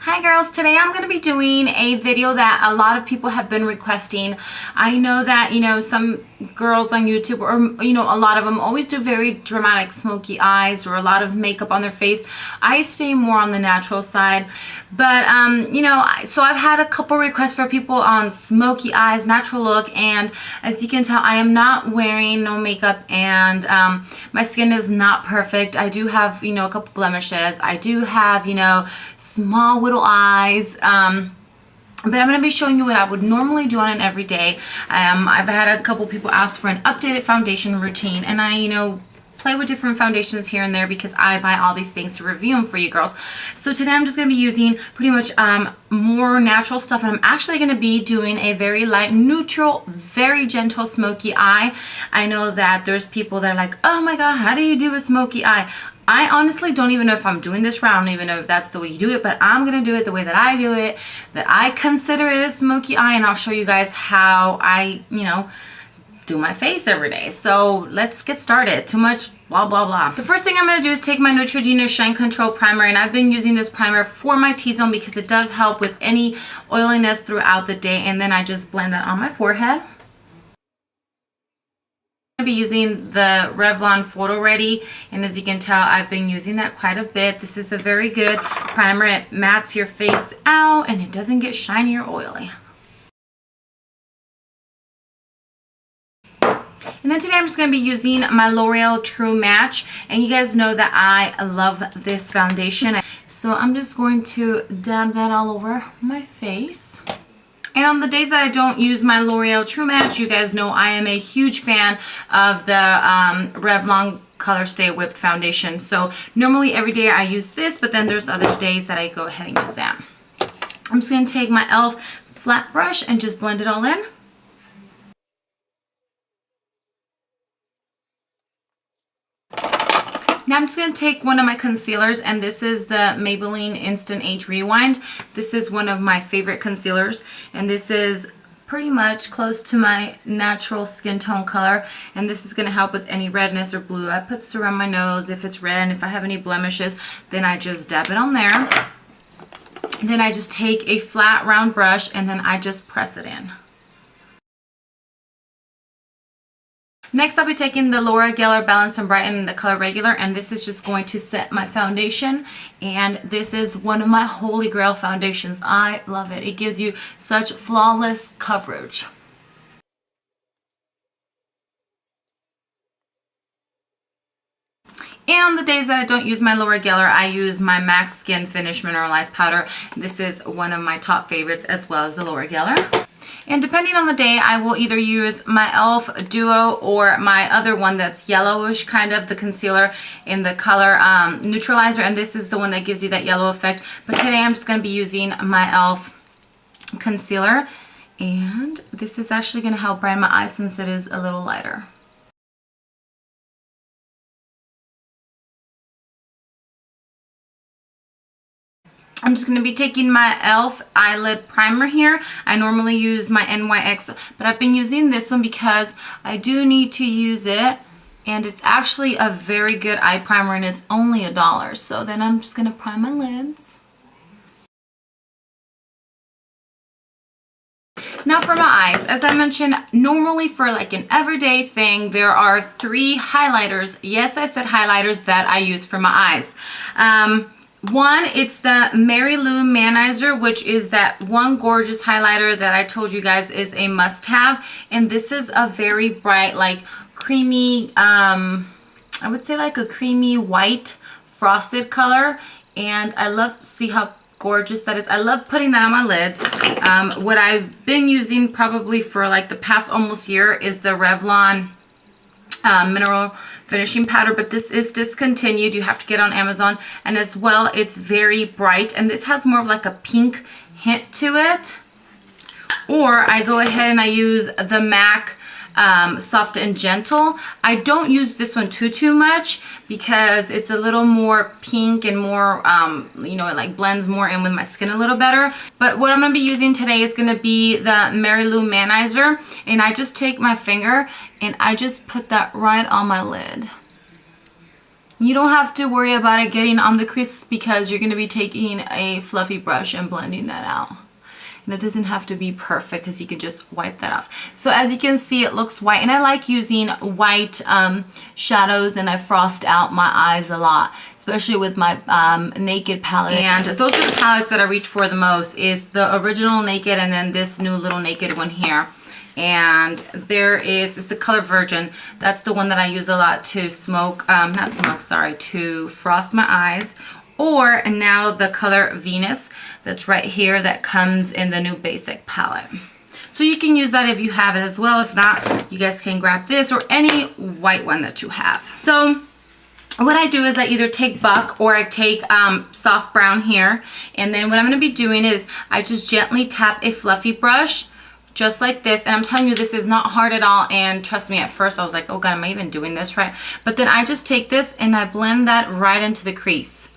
Hi girls, today I'm going to be doing a video that a lot of people have been requesting. I know that, some girls on YouTube or, a lot of them always do very dramatic smoky eyes or a lot of makeup on their face. I stay more on the natural side. But, so I've had a couple requests for people on smoky eyes, natural look. And as you can tell, I am not wearing no makeup and my skin is not perfect. I do have, a couple blemishes. I do have, small little eyes, but I'm going to be showing you what I would normally do on an everyday. I've had a couple people ask for an updated foundation routine, and I play with different foundations here and there because I buy all these things to review them for you girls. So today I'm just going to be using pretty much more natural stuff, and I'm actually going to be doing a very light, neutral, very gentle smoky eye. I know that there's people that are like, oh my god, how do you do a smoky eye? I honestly don't even know if I'm doing this right. I don't even know if that's the way you do it, but I'm going to do it the way that I do it, that I consider it a smoky eye, and I'll show you guys how I, do my face every day. So let's get started. Too much blah, blah, blah. The first thing I'm going to do is take my Neutrogena Shine Control Primer, and I've been using this primer for my T-zone because it does help with any oiliness throughout the day, and then I just blend that on my forehead. I'm going to be using the Revlon Photo Ready, and as you can tell, I've been using that quite a bit. This is a very good primer. It mattes your face out and it doesn't get shiny or oily. And then today I'm just going to be using my L'Oreal True Match, and you guys know that I love this foundation. So I'm just going to dab that all over my face. And on the days that I don't use my L'Oreal True Match, you guys know I am a huge fan of the Revlon Color Stay Whipped Foundation. So normally every day I use this, but then there's other days that I go ahead and use that. I'm just going to take my e.l.f. flat brush and just blend it all in. Now I'm just going to take one of my concealers, and this is the Maybelline Instant Age Rewind. This is one of my favorite concealers, and this is pretty much close to my natural skin tone color, and this is going to help with any redness or blue. I put this around my nose if it's red, and if I have any blemishes, then I just dab it on there. And then I just take a flat round brush and then I just press it in. Next, I'll be taking the Laura Geller Balance and Brighten in the color Regular, and this is just going to set my foundation, and this is one of my holy grail foundations. I love it. It gives you such flawless coverage. And on the days that I don't use my Laura Geller, I use my MAC Skin Finish Mineralized Powder. This is one of my top favorites, as well as the Laura Geller. And depending on the day, I will either use my e.l.f. Duo or my other one that's yellowish, kind of the concealer in the color Neutralizer. And this is the one that gives you that yellow effect. But today I'm just going to be using my e.l.f. concealer. And this is actually going to help brighten my eyes since it is a little lighter. I'm just going to be taking my e.l.f. eyelid primer here. I normally use my NYX, but I've been using this one because I do need to use it, and it's actually a very good eye primer, and it's only $1. So then I'm just going to prime my lids. Now for my eyes, as I mentioned, normally for like an everyday thing, there are 3 highlighters. Yes, I said highlighters that I use for my eyes. One, it's the Mary Lou Manizer, which is that one gorgeous highlighter that I told you guys is a must-have. And this is a very bright, like creamy, I would say like a creamy white frosted color. And I love, see how gorgeous that is. I love putting that on my lids. What I've been using probably for like the past almost year is the Revlon Mineral Finishing Powder, but this is discontinued. You have to get on Amazon, and as well it's very bright, and this has more of like a pink hint to it. Or I go ahead and I use the MAC Soft and Gentle. I don't use this one too much because it's a little more pink and more it like blends more in with my skin a little better. But what I'm going to be using today is going to be the Mary Lou Manizer, and I just take my finger and I just put that right on my lid. You don't have to worry about it getting on the crease because you're going to be taking a fluffy brush and blending that out. And it doesn't have to be perfect because you can just wipe that off. So as you can see, it looks white, and I like using white shadows, and I frost out my eyes a lot, especially with my Naked palette. And those are the palettes that I reach for the most, is the original Naked and then this new little Naked one here. And it's the color Virgin. That's the one that I use a lot to to frost my eyes. Or now the color Venus, that's right here, that comes in the new basic palette. So you can use that if you have it as well. If not, you guys can grab this or any white one that you have. So what I do is I either take Buck or I take soft brown here. And then what I'm going to be doing is I just gently tap a fluffy brush just like this. And I'm telling you, this is not hard at all. And trust me, at first I was like, oh God, am I even doing this right? But then I just take this and I blend that right into the crease.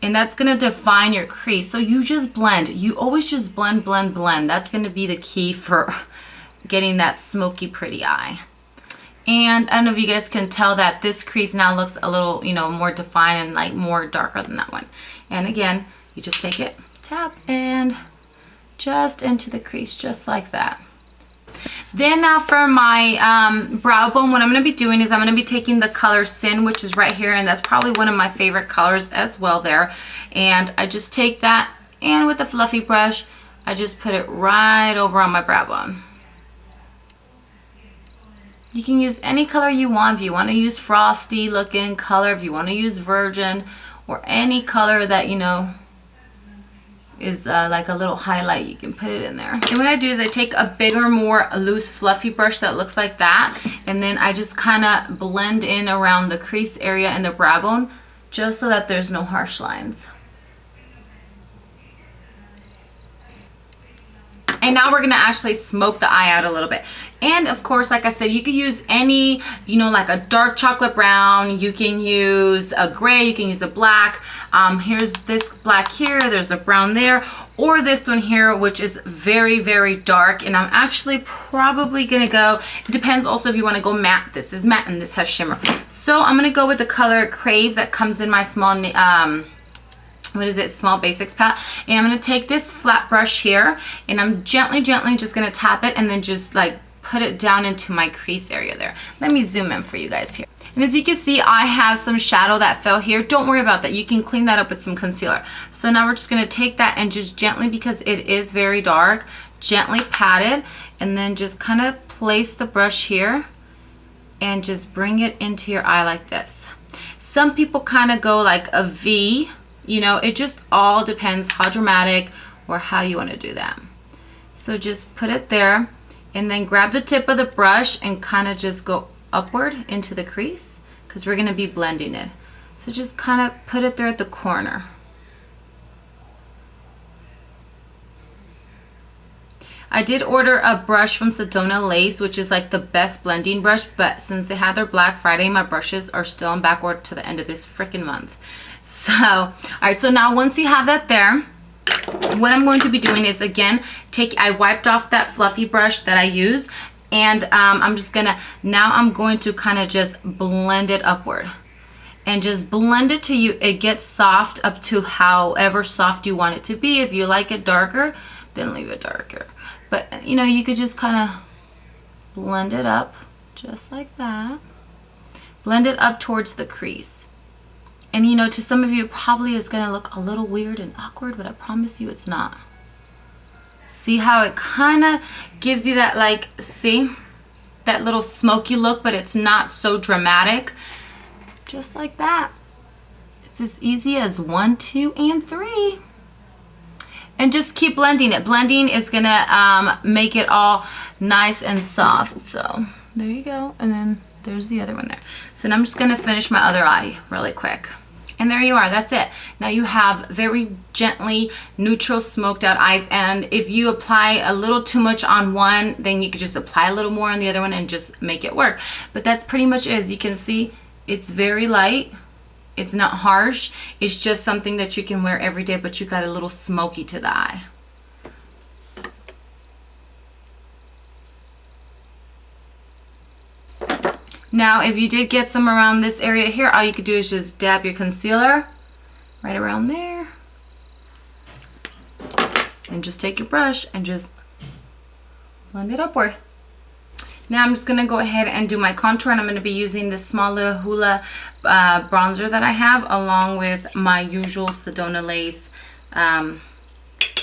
And that's going to define your crease. So you just blend. You always just blend, blend, blend. That's going to be the key for getting that smoky, pretty eye. And I don't know if you guys can tell that this crease now looks a little, you know, more defined and like more darker than that one. And again, you just take it, tap, and just into the crease, just like that. Then now for my brow bone, what I'm going to be doing is I'm going to be taking the color Sin, which is right here, and that's probably one of my favorite colors as well there. And I just take that, and with the fluffy brush, I just put it right over on my brow bone. You can use any color you want. If you want to use frosty looking color, if you want to use Virgin, or any color that, you know, is like a little highlight, you can put it in there. And what I do is I take a bigger, more loose fluffy brush that looks like that, and then I just kind of blend in around the crease area and the brow bone, just so that there's no harsh lines. And now we're gonna actually smoke the eye out a little bit. And of course, like I said, you could use any, you know, like a dark chocolate brown, you can use a gray, you can use a black. Here's this black here, there's a brown there, or this one here, which is very, very dark. And I'm actually probably gonna go, it depends also if you wanna go matte. This is matte and this has shimmer. So I'm gonna go with the color Crave that comes in my small, small basics palette. And I'm going to take this flat brush here, and I'm gently just going to tap it and then just like put it down into my crease area there. Let me zoom in for you guys here. And as you can see, I have some shadow that fell here. Don't worry about that. You can clean that up with some concealer. So now we're just going to take that and just gently, because it is very dark, gently pat it, and then just kind of place the brush here and just bring it into your eye like this. Some people kind of go like a V. You know, it just all depends how dramatic or how you want to do that. So just put it there, and then grab the tip of the brush and kind of just go upward into the crease, because we're going to be blending it. So just kind of put it there at the corner. I did order a brush from Sedona Lace, which is like the best blending brush, but since they had their Black Friday, my brushes are still on back order to the end of this freaking month. So, all right, so now once you have that there, what I'm going to be doing is, again, I wiped off that fluffy brush that I used, and I'm going to kind of just blend it upward. And just blend it till it gets soft, up to however soft you want it to be. If you like it darker, then leave it darker. But, you know, you could just kind of blend it up, just like that. Blend it up towards the crease. And, you know, to some of you, it probably is going to look a little weird and awkward, but I promise you it's not. See how it kind of gives you that, like, see? That little smoky look, but it's not so dramatic. Just like that. It's as easy as 1, 2, and 3. And just keep blending it. Blending is going to make it all nice and soft. So, there you go. And then there's the other one there. So now I'm just going to finish my other eye really quick. And there you are. That's it. Now you have very gently neutral smoked out eyes. And if you apply a little too much on one, then you could just apply a little more on the other one and just make it work. But that's pretty much it. As you can see, it's very light. It's not harsh. It's just something that you can wear every day, but you got a little smoky to the eye. Now, if you did get some around this area here, all you could do is just dab your concealer right around there. And just take your brush and just blend it upward. Now I'm just going to go ahead and do my contour, and I'm going to be using this small little Hoola bronzer that I have along with my usual Sedona Lace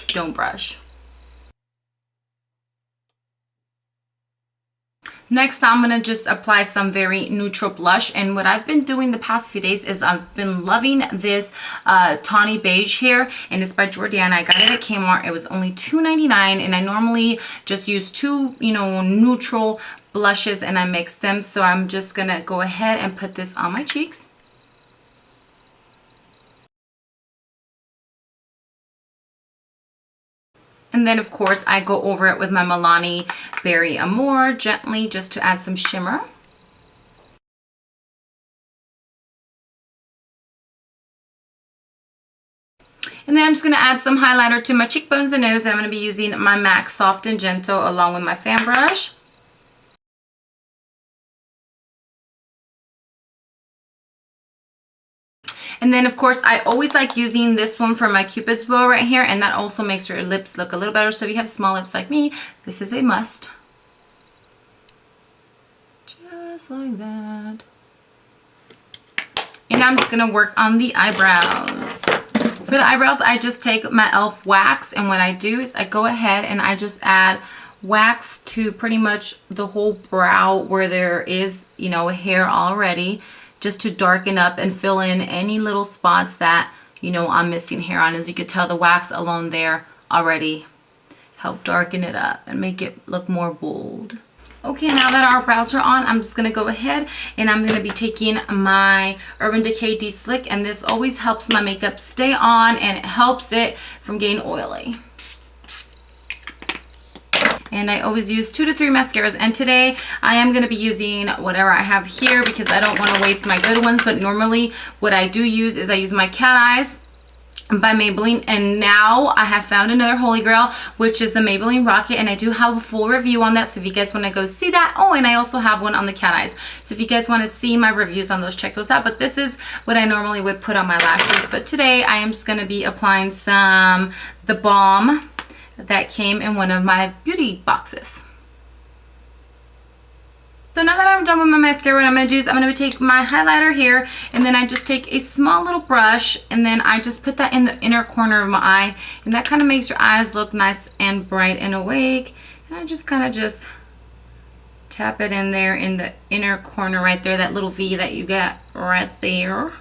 Dome brush. Next, I'm going to just apply some very neutral blush, and what I've been doing the past few days is I've been loving this tawny beige here, and it's by Jordana. I got it at Kmart. It was only $2.99, and I normally just use two, neutral blushes and I mix them. So I'm just going to go ahead and put this on my cheeks. And then, of course, I go over it with my Milani Berry Amore gently just to add some shimmer. And then I'm just going to add some highlighter to my cheekbones and nose. And I'm going to be using my MAC Soft and Gentle along with my fan brush. And then, of course, I always like using this one for my Cupid's bow right here, and that also makes your lips look a little better. So if you have small lips like me, this is a must. Just like that. And I'm just going to work on the eyebrows. For the eyebrows, I just take my e.l.f. wax, and what I do is I go ahead and I just add wax to pretty much the whole brow where there is, hair already, just to darken up and fill in any little spots that, I'm missing hair on. As you could tell, the wax alone there already helped darken it up and make it look more bold. Okay, now that our brows are on, I'm just going to go ahead and I'm going to be taking my Urban Decay De-Slick, and this always helps my makeup stay on and it helps it from getting oily. And I always use 2 to 3 mascaras, and today I am going to be using whatever I have here because I don't want to waste my good ones. But normally what I do use is I use my Cat Eyes by Maybelline, and now I have found another holy grail, which is the Maybelline Rocket, and I do have a full review on that. So if you guys want to go see that, oh, and I also have one on the Cat Eyes. So if you guys want to see my reviews on those, check those out. But this is what I normally would put on my lashes. But today I am just going to be applying the balm that came in one of my beauty boxes. So now that I'm done with my mascara, what I'm going to do is I'm going to take my highlighter here, and then I just take a small little brush, and then I just put that in the inner corner of my eye, and that kind of makes your eyes look nice and bright and awake. And I just kind of just tap it in there in the inner corner right there, that little V that you get right there.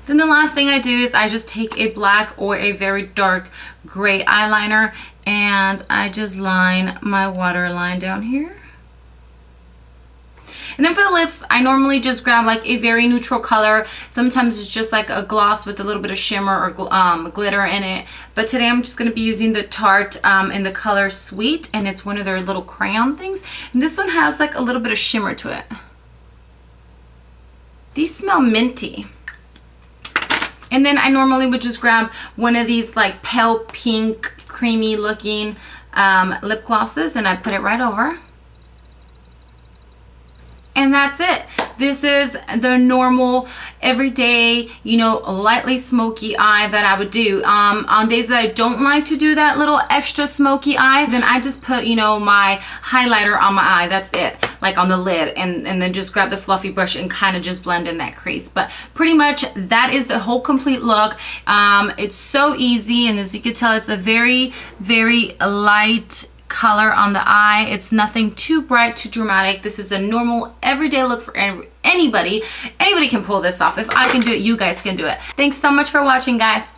Then the last thing I do is I just take a black or a very dark gray eyeliner, and I just line my waterline down here. And then for the lips, I normally just grab like a very neutral color. Sometimes it's just like a gloss with a little bit of shimmer or glitter in it. But today I'm just going to be using the Tarte in the color Sweet, and it's one of their little crayon things. And this one has like a little bit of shimmer to it. These smell minty. And then I normally would just grab one of these like pale pink, creamy looking lip glosses, and I put it right over. And that's it. This is the normal, everyday, lightly smoky eye that I would do. On days that I don't like to do that little extra smoky eye, then I just put, my highlighter on my eye. That's it, like on the lid. And then just grab the fluffy brush and kind of just blend in that crease. But pretty much that is the whole complete look. It's so easy, and as you can tell, it's a very, very light color on the eye. It's nothing too bright, too dramatic. This is a normal everyday look for anybody. Anybody can pull this off. If I can do it, you guys can do it. Thanks so much for watching, guys.